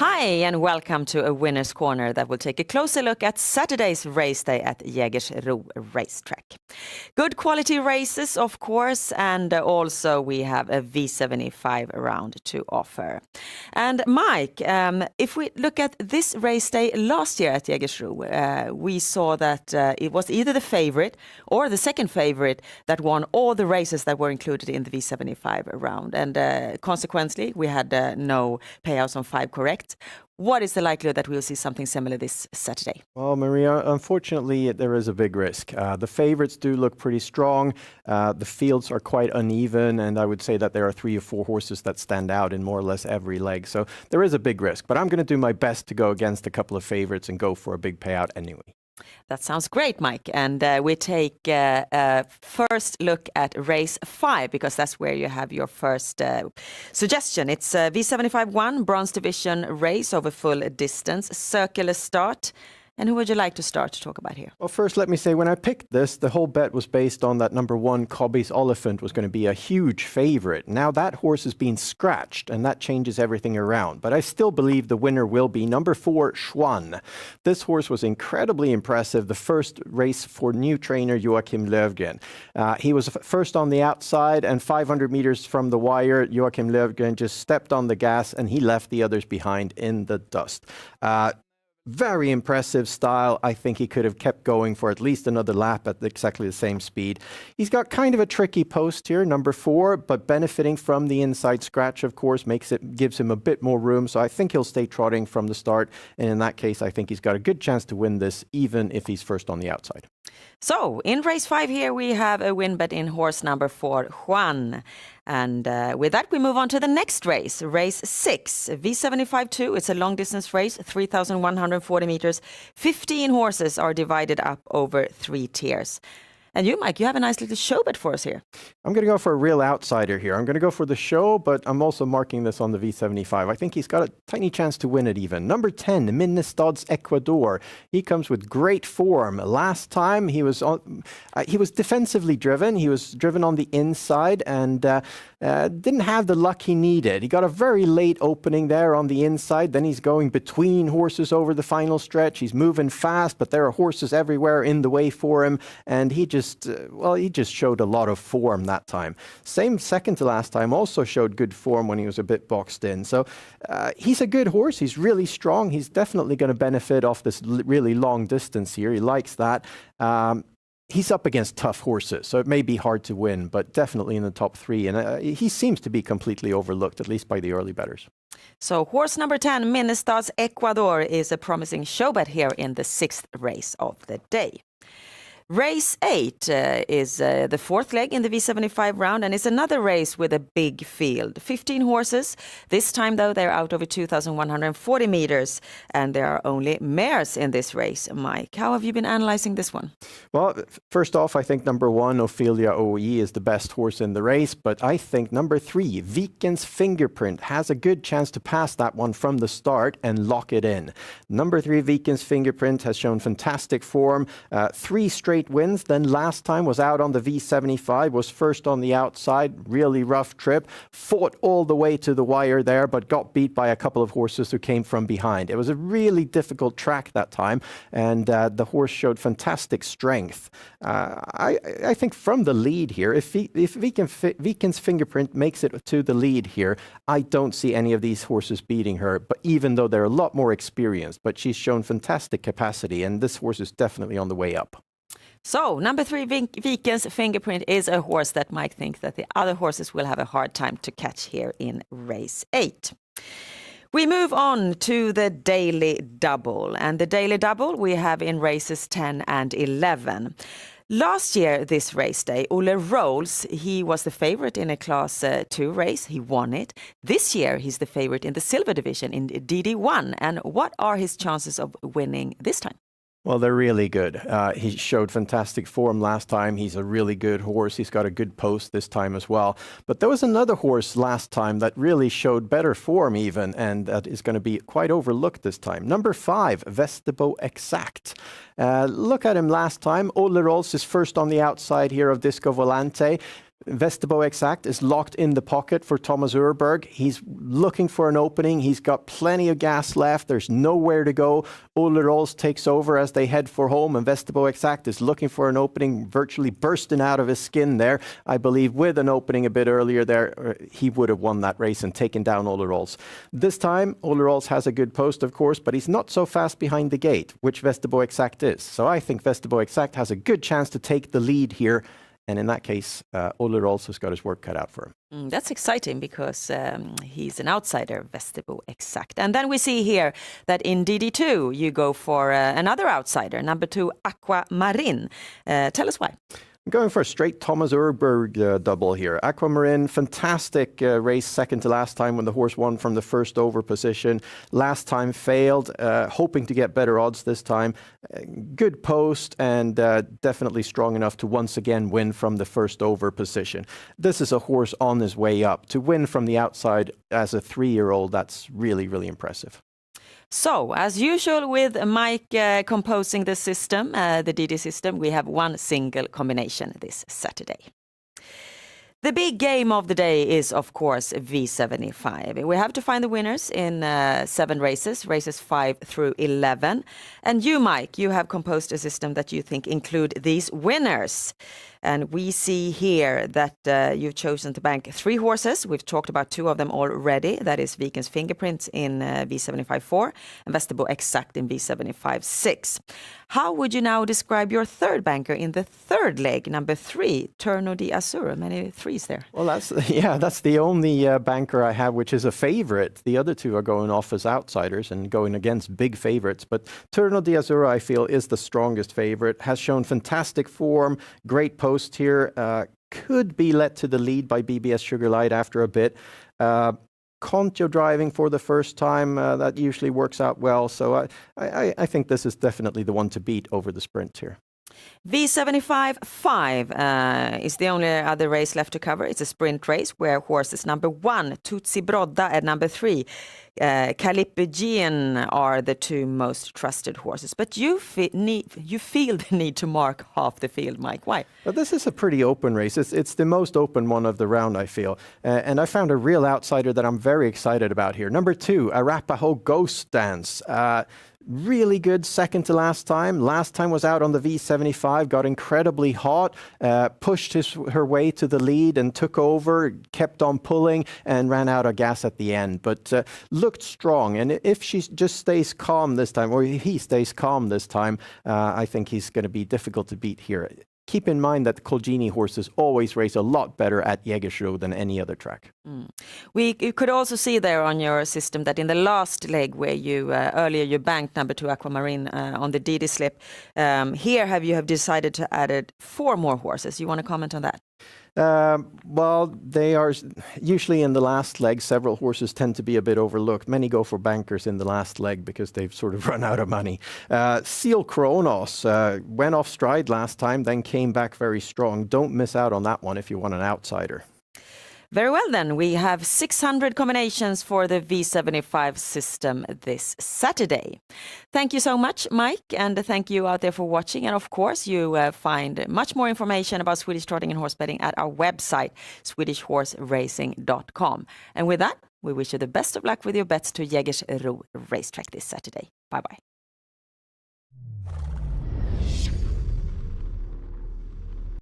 Hi and welcome to a Winner's Corner that will take a closer look at Saturday's race day at Jägersro racetrack. Good quality races, of course, and also we have a V75 Around to offer. And Mike, if we look at this race day last year at Jägersro, we saw that it was either the favorite or the second favorite that won all the races that were included in the V75 Around. And consequently, we had no payouts on 5 correct. What is the likelihood that we'll see something similar this Saturday? Well, Maria, unfortunately, there is a big risk. The favorites do look pretty strong. The fields are quite uneven, and I would say that there are 3 or 4 horses that stand out in more or less every leg. So there is a big risk, but I'm going to do my best to go against a couple of favorites and go for a big payout anyway. That sounds great, Mike. And we take a first look at race 5, because that's where you have your first suggestion. It's a V75 Bronze Division race over full distance, circular start. And who would you like to start to talk about here? Well, first, let me say, when I picked this, the whole bet was based on that number 1, Cobby's Oliphant, was going to be a huge favorite. Now that horse is being scratched, and that changes everything around. But I still believe the winner will be number 4, Schwann. This horse was incredibly impressive. The first race for new trainer Joachim Löfgren. He was first on the outside, and 500 meters from the wire, Joachim Löfgren just stepped on the gas, and he left the others behind in the dust. Very impressive style. I think he could have kept going for at least another lap at exactly the same speed. He's got kind of a tricky post here, number 4, but benefiting from the inside scratch, of course, gives him a bit more room. So I think he'll stay trotting from the start. And in that case, I think he's got a good chance to win this, even if he's first on the outside. So in race 5 here, we have a win bet in horse number 4, Juan. And with that, we move on to the next race, race 6, V75 2. It's a long distance race, 3,140 meters. 15 horses are divided up over 3 tiers. And you, Mike, you have a nice little show bet for us here. I'm going to go for a real outsider here. I'm going to go for the show, but I'm also marking this on the V75. I think he's got a tiny chance to win it even. Number 10, Minnestads Ecuador. He comes with great form. Last time he was defensively driven. He was driven on the inside and didn't have the luck he needed. He got a very late opening there on the inside. Then he's going between horses over the final stretch. He's moving fast, but there are horses everywhere in the way for him. And he just showed a lot of form that time. Same second to last time, also showed good form when he was a bit boxed in. So he's a good horse. He's really strong. He's definitely going to benefit off this really long distance here. He likes that. He's up against tough horses, so it may be hard to win, but definitely in the top 3. And he seems to be completely overlooked, at least by the early bettors. So horse number 10, Minnestads Ecuador, is a promising show bet here in the 6th race of the day. Race 8 is the 4th leg in the V75 round, and it's another race with a big field. 15 horses. This time, though, they're out over 2,140 meters, and there are only mares in this race. Mike, how have you been analyzing this one? Well, first off, I think number 1, Ophelia OE, is the best horse in the race, but I think number 3, Vikens Fingerprint, has a good chance to pass that one from the start and lock it in. Number 3, Vikens Fingerprint, has shown fantastic form. 3 straight wins. Then last time was out on the V75, was first on the outside, really rough trip, fought all the way to the wire there, but got beat by a couple of horses who came from behind. It was a really difficult track that time, and the horse showed fantastic strength. I think from the lead here, if Vikens Fingerprint makes it to the lead here, I don't see any of these horses beating her, but even though they're a lot more experienced, but she's shown fantastic capacity, and this horse is definitely on the way up. So, number 3, Vikens Fingerprint, is a horse that Mike thinks that the other horses will have a hard time to catch here in race 8. We move on to the daily double. And the daily double we have in races 10 and 11. Last year, this race day, Olle Rolls, he was the favorite in a Class 2 race. He won it. This year, he's the favorite in the Silver division in DD1. And what are his chances of winning this time? Well, they're really good. He showed fantastic form last time. He's a really good horse. He's got a good post this time as well. But there was another horse last time that really showed better form even, and that is going to be quite overlooked this time. Number 5, Vesterbo Exact. Look at him last time. Olle Rolls is first on the outside here of Disco Volante. Vesterbo Exact is locked in the pocket for Thomas Urberg. He's looking for an opening. He's got plenty of gas left. There's nowhere to go. Olle Rolls takes over as they head for home, and Vesterbo Exact is looking for an opening, virtually bursting out of his skin there. I believe with an opening a bit earlier there, he would have won that race and taken down Olle Rolls. This time, Olle Rolls has a good post, of course, but he's not so fast behind the gate, which Vesterbo Exact is. So I think Vesterbo Exact has a good chance to take the lead here. And in that case, Olle Rolls has got his work cut out for him. That's exciting because he's an outsider, Vesterbo Exact. And then we see here that in DD2, you go for another outsider, number 2, Aquamarine. Tell us why. I'm going for a straight Thomas Urberg double here. Aquamarine, fantastic race, second to last time when the horse won from the first over position. Last time failed, hoping to get better odds this time. Good post and definitely strong enough to once again win from the first over position. This is a horse on his way up. To win from the outside as a 3-year-old, that's really, really impressive. So, as usual with Mike composing the system, the DD system, we have one single combination this Saturday. The big game of the day is, of course, V75. We have to find the winners in 7 races, races 5 through 11. And you, Mike, you have composed a system that you think include these winners. And we see here that you've chosen to bank 3 horses. We've talked about 2 of them already. That is Viken's Fingerprint in V75 4 and Vesterbo Exact in V75 6. How would you now describe your third banker in the third leg, number 3, Turno di Azzurro? Many 3s there. Well, that's the only banker I have which is a favorite. The other 2 are going off as outsiders and going against big favorites. But Turno di Azzurro, I feel, is the strongest favorite. Has shown fantastic form, great post here. Could be let to the lead by BBS Sugarlight after a bit. Concho driving for the first time, that usually works out well. So I think this is definitely the one to beat over the sprint here. V75 5 is the only other race left to cover. It's a sprint race where horses number 1, Tutsi Brodda, and number 3, Calipigian are the 2 most trusted horses. But you feel the need to mark half the field, Mike. Why? Well, this is a pretty open race. It's the most open one of the round, I feel. And I found a real outsider that I'm very excited about here. Number 2, Arapaho Ghost Dance. Really good second to last time. Last time was out on the V75, got incredibly hot, pushed her way to the lead and took over, kept on pulling and ran out of gas at the end, but looked strong. And if she just stays calm this time, or he stays calm this time, I think he's going to be difficult to beat here. Keep in mind that the Colgjini horses always race a lot better at Jägersro than any other track. You could also see there on your system that in the last leg where you earlier you banked number 2 Aquamarine on the DD slip, here you have decided to add 4 more horses. You want to comment on that? Well, they are usually in the last leg. Several horses tend to be a bit overlooked. Many go for bankers in the last leg because they've sort of run out of money. Seal Kronos went off stride last time, then came back very strong. Don't miss out on that one if you want an outsider. Very well then, we have 600 combinations for the V75 system this Saturday. Thank you so much, Mike, and thank you out there for watching. And of course, you find much more information about Swedish trotting and horse betting at our website, swedishhorseracing.com. And with that, we wish you the best of luck with your bets to Jägersro racetrack this Saturday. Bye-bye.